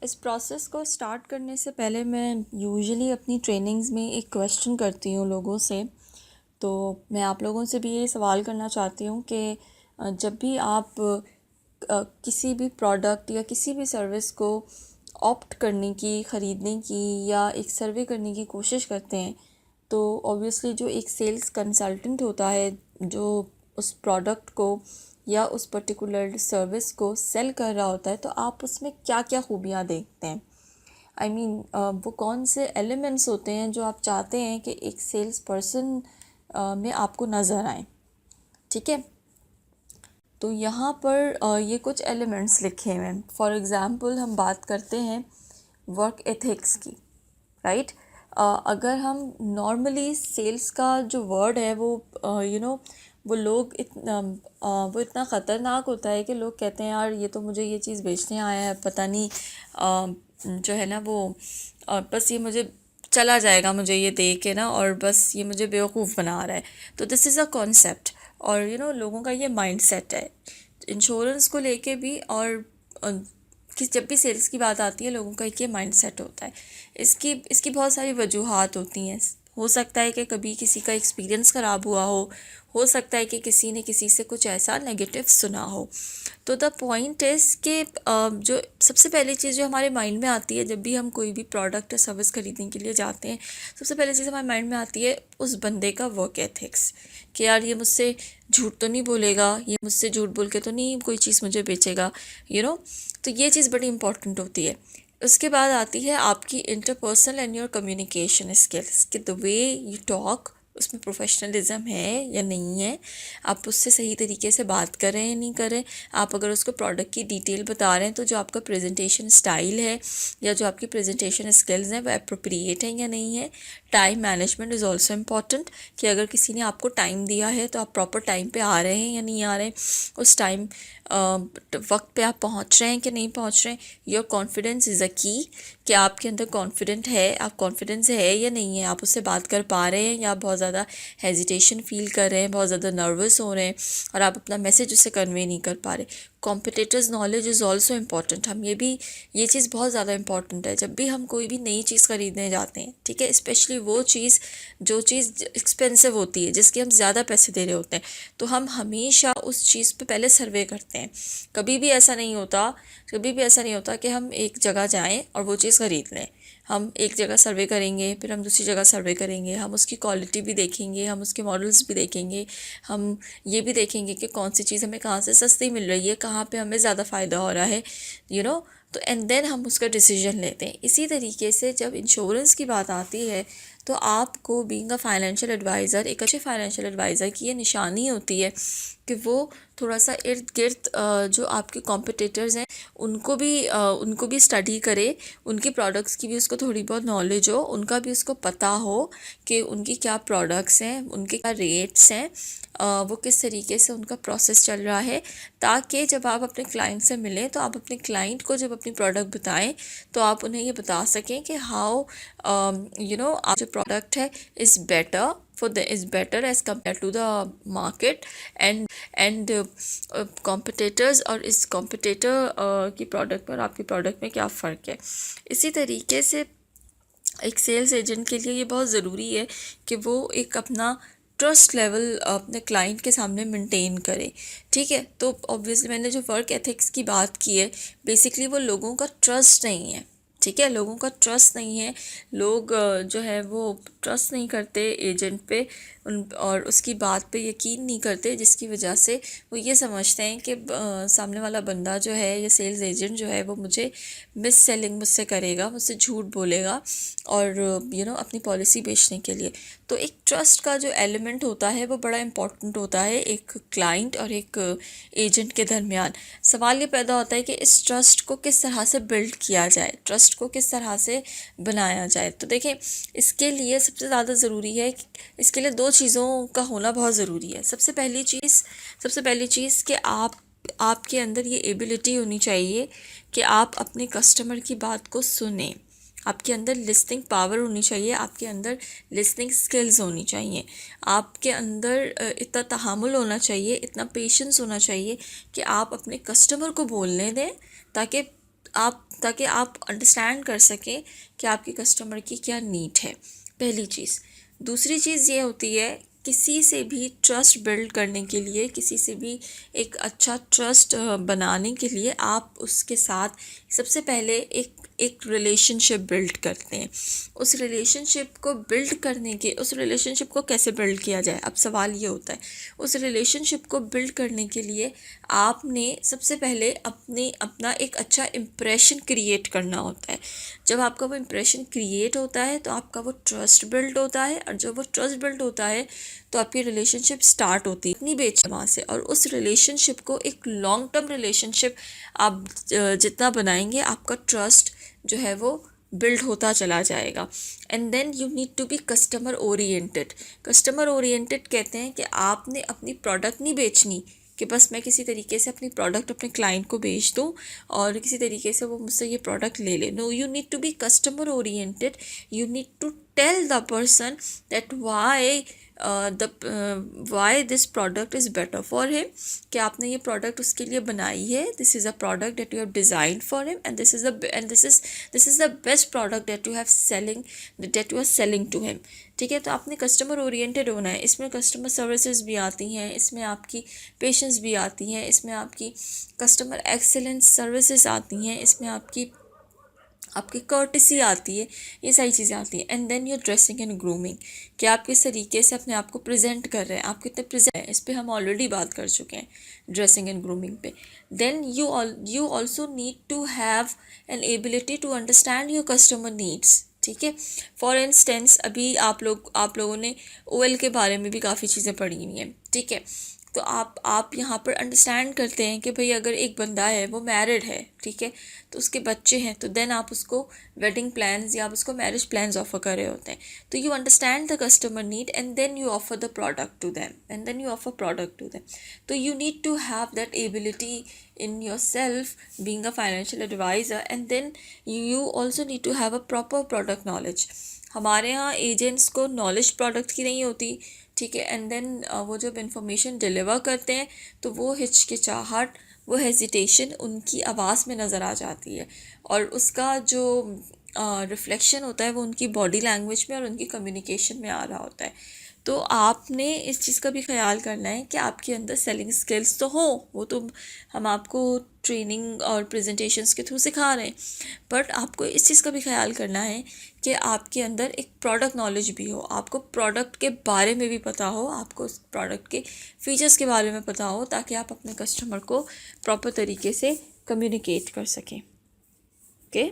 इस प्रोसेस को स्टार्ट करने से पहले मैं यूजुअली अपनी ट्रेनिंग्स में एक क्वेश्चन करती हूँ लोगों से। तो मैं आप लोगों से भी ये सवाल करना चाहती हूँ कि जब भी आप किसी भी प्रोडक्ट या किसी भी सर्विस को ऑप्ट करने की, ख़रीदने की या एक सर्वे करने की कोशिश करते हैं, तो ऑब्वियसली जो एक सेल्स कंसल्टेंट होता है जो उस प्रोडक्ट को या उस पर्टिकुलर सर्विस को सेल कर रहा होता है, तो आप उसमें क्या क्या खूबियाँ देखते हैं? आई मीन वो कौन से एलिमेंट्स होते हैं जो आप चाहते हैं कि एक सेल्स पर्सन में आपको नज़र आए? ठीक है, तो यहाँ पर ये कुछ एलिमेंट्स लिखे हुए हैं। फॉर एग्ज़ाम्पल हम बात करते हैं वर्क एथिक्स की, राइट? अगर हम नॉर्मली सेल्स का जो वर्ड है वो वो लोग वो इतना ख़तरनाक होता है कि लोग कहते हैं यार ये तो मुझे ये चीज़ बेचने आया है, पता नहीं जो है ना वो बस ये मुझे चला जाएगा, मुझे ये दे के ना, और बस ये मुझे बेवकूफ़ बना रहा है। तो दिस इज़ अ कॉन्सेप्ट, और लोगों का ये माइंडसेट है इंश्योरेंस को लेके भी। और कि जब भी सेल्स की बात आती है लोगों का एक ये माइंडसेट होता है। इसकी बहुत सारी वजूहात होती हैं। हो सकता है कि कभी किसी का एक्सपीरियंस ख़राब हुआ हो सकता है कि किसी ने किसी से कुछ ऐसा नेगेटिव सुना हो। तो द पॉइंट इज़ कि जो सबसे पहली चीज़ जो हमारे माइंड में आती है जब भी हम कोई भी प्रोडक्ट या सर्विस ख़रीदने के लिए जाते हैं, सबसे पहली चीज़ हमारे माइंड में आती है उस बंदे का वर्क एथिक्स, कि यार ये मुझसे झूठ तो नहीं बोलेगा, ये मुझसे झूठ बोल के तो नहीं कोई चीज़ मुझे बेचेगा, तो ये चीज़ बड़ी इंपॉर्टेंट होती है। उसके बाद आती है आपकी interpersonal and your communication skills, कि द वे यू टॉक, उसमें प्रोफेशनलिज्म है या नहीं है, आप उससे सही तरीके से बात कर रहे हैं नहीं कर रहे हैं, आप अगर उसको प्रोडक्ट की डिटेल बता रहे हैं तो जो आपका प्रेजेंटेशन स्टाइल है या जो आपकी प्रेजेंटेशन स्किल्स हैं वो अप्रोप्रिएट हैं या नहीं है। Time management is also important, कि अगर किसी ने आपको टाइम दिया है तो आप प्रॉपर टाइम पे आ रहे हैं या नहीं आ रहे हैं, उस टाइम वक्त पे आप पहुंच रहे हैं कि नहीं पहुंच रहे हैं। योर कॉन्फिडेंस इज़ अ की, कि आपके अंदर कॉन्फिडेंट है, आप कॉन्फिडेंस है या नहीं है, आप उससे बात कर पा रहे हैं या आप बहुत ज़्यादा हेजिटेशन फील कर रहे हैं, बहुत ज़्यादा नर्वस हो रहे हैं और आप अपना मैसेज उससे कन्वे नहीं कर पा रहे। Competitors knowledge is also important. ये चीज़ बहुत ज़्यादा इंपॉर्टेंट है जब भी हम कोई भी नई चीज़ ख़रीदने जाते हैं, ठीक है? स्पेशली वो चीज़ जो चीज़ एक्सपेंसिव होती है, जिसके हम ज़्यादा पैसे दे रहे होते हैं, तो हम हमेशा उस चीज़ पे पहले सर्वे करते हैं। कभी भी ऐसा नहीं होता कि हम एक जगह जाएं और वो चीज़ ख़रीद लें। हम एक जगह सर्वे करेंगे, फिर हम दूसरी जगह सर्वे करेंगे, हम उसकी क्वालिटी भी देखेंगे, हम उसके मॉडल्स भी देखेंगे, हम ये भी देखेंगे कि कौन सी चीज़ हमें कहाँ से सस्ती मिल रही है, कहाँ पे हमें ज़्यादा फ़ायदा हो रहा है, तो एंड देन हम उसका डिसीजन लेते हैं। इसी तरीके से जब इंश्योरेंस की बात आती है तो आपको बीइंग अ फाइनेंशियल एडवाइज़र, एक अच्छे फाइनेंशियल एडवाइज़र की ये निशानी होती है कि वो थोड़ा सा इर्द गिर्द जो आपके कॉम्पिटिटर्स हैं उनको भी स्टडी करे, उनके प्रोडक्ट्स की भी उसको थोड़ी बहुत नॉलेज हो, उनका भी उसको पता हो कि उनकी क्या प्रोडक्ट्स हैं, उनके क्या रेट्स हैं, वो किस तरीके से उनका प्रोसेस चल रहा है, ताकि जब आप अपने क्लाइंट से मिलें तो आप अपने क्लाइंट को जब अपनी प्रोडक्ट बताएं तो आप उन्हें ये बता सकें कि हाउ आप जो प्रोडक्ट है is better as compare to the market and competitors, और इस कॉम्पिटिटर की प्रोडक्ट पर आपकी प्रोडक्ट में क्या फ़र्क है। इसी तरीके से एक सेल्स एजेंट के लिए ये बहुत ज़रूरी है कि वो एक अपना ट्रस्ट लेवल अपने क्लाइंट के सामने मेंटेन करे, ठीक है? तो ऑब्वियसली मैंने जो वर्क एथिक्स की बात की है, बेसिकली वो लोगों का ट्रस्ट नहीं है, ठीक है? लोगों का ट्रस्ट नहीं है, लोग जो है वो ट्रस्ट नहीं करते एजेंट पे, और उसकी बात पे यकीन नहीं करते, जिसकी वजह से वो ये समझते हैं कि सामने वाला बंदा जो है या सेल्स एजेंट जो है वो मुझे मिस सेलिंग मुझसे करेगा, मुझसे झूठ बोलेगा, और अपनी पॉलिसी बेचने के लिए। तो एक ट्रस्ट का जो एलिमेंट होता है वो बड़ा इंपॉर्टेंट होता है एक क्लाइंट और एक एजेंट के दरमियान। सवाल ये पैदा होता है कि इस ट्रस्ट को किस तरह से बिल्ड किया जाए, ट्रस्ट को किस तरह से बनाया जाए। तो देखें, इसके लिए सबसे ज़्यादा ज़रूरी है, इसके लिए दो चीज़ों का होना बहुत ज़रूरी है। सबसे पहली चीज़ कि आपके अंदर ये एबिलिटी होनी चाहिए कि आप अपने कस्टमर की बात को सुने। आपके अंदर लिसनिंग पावर होनी चाहिए, आपके अंदर लिसनिंग स्किल्स होनी चाहिए, आपके अंदर इतना तहामुल होना चाहिए, इतना पेशेंस होना चाहिए कि आप अपने कस्टमर को बोलने दें, ताकि ताकि आप अंडरस्टैंड कर सकें कि आपके कस्टमर की क्या नीड है, पहली चीज़। दूसरी चीज़ ये होती है, किसी से भी ट्रस्ट बिल्ड करने के लिए, किसी से भी एक अच्छा ट्रस्ट बनाने के लिए आप उसके साथ सबसे पहले एक रिलेशनशिप बिल्ड करते हैं। उस रिलेशनशिप को कैसे बिल्ड किया जाए, अब सवाल ये होता है। उस रिलेशनशिप को बिल्ड करने के लिए आपने सबसे पहले अपना एक अच्छा इम्प्रेशन क्रिएट करना होता है। जब आपका वो इम्प्रेशन क्रिएट होता है तो आपका वो ट्रस्ट बिल्ड होता है, और जब वो ट्रस्ट बिल्ड होता है तो आपकी रिलेशनशिप स्टार्ट होती है इतनी बेच वहाँ से। और उस रिलेशनशिप को एक लॉन्ग टर्म रिलेशनशिप आप जितना बनाएंगे, आपका ट्रस्ट जो है वो बिल्ड होता चला जाएगा। And then you need to be customer oriented. Customer oriented कहते हैं कि आपने अपनी प्रोडक्ट नहीं बेचनी कि बस मैं किसी तरीके से अपनी प्रोडक्ट अपने क्लाइंट को बेच दूँ और किसी तरीके से वो मुझसे ये प्रोडक्ट ले ले। No, you need to be customer oriented. You need to tell the person that why this product is better for him, कि आपने ये प्रोडक्ट उसके लिए बनाई है। This is a product that you have designed for him, and this is the best product that you are selling to him. ठीक है, तो आपने कस्टमर ओरिएंटेड होना है। इसमें कस्टमर सर्विसेज भी आती हैं, इसमें आपकी पेशेंस भी आती हैं, इसमें आपकी कस्टमर एक्सेलेंस सर्विसेज आती हैं, इसमें आपकी कर्टेसी आती है, ये सारी चीज़ें आती हैं। And then your dressing and grooming, कि आप किस तरीके से अपने आप को प्रेजेंट कर रहे हैं, आप कितने प्रेजेंट हैं, इस पर हम ऑलरेडी बात कर चुके हैं ड्रेसिंग एंड ग्रूमिंग पे। Then you also need to have an ability to understand your customer needs. ठीक है, फॉर इंस्टेंस अभी आप लोगों ने ओएल के बारे में भी काफ़ी चीज़ें पढ़ी हुई हैं। ठीक है, तो आप यहाँ पर अंडरस्टैंड करते हैं कि भाई अगर एक बंदा है वो मैरिड है, ठीक है, तो उसके बच्चे हैं, तो देन आप उसको वेडिंग प्लान्स या आप उसको मैरिज प्लान्स ऑफर कर रहे होते हैं। तो you understand the customer need and then you offer the product to them तो you need to have that ability in yourself being a financial advisor, and then you also need to have a proper product knowledge. हमारे यहाँ agents को knowledge product की नहीं होती, ठीक है, and then वो जब इंफॉर्मेशन डिलीवर करते हैं तो वो हिचकिचाहट, वो हेजिटेशन उनकी आवाज़ में नज़र आ जाती है, और उसका जो रिफ्लेक्शन होता है वो उनकी बॉडी लैंग्वेज में और उनकी कम्युनिकेशन में आ रहा होता है। तो आपने इस चीज़ का भी ख्याल करना है कि आपके अंदर सेलिंग स्किल्स तो हो, वो तो हम आपको ट्रेनिंग और प्रेजेंटेशंस के थ्रू सिखा रहे हैं, बट आपको इस चीज़ का भी ख्याल करना है कि आपके अंदर एक प्रोडक्ट नॉलेज भी हो, आपको प्रोडक्ट के बारे में भी पता हो, आपको उस प्रोडक्ट के फीचर्स के बारे में पता हो, ताकि आप अपने कस्टमर को प्रॉपर तरीके से कम्युनिकेट कर सकें। ओके।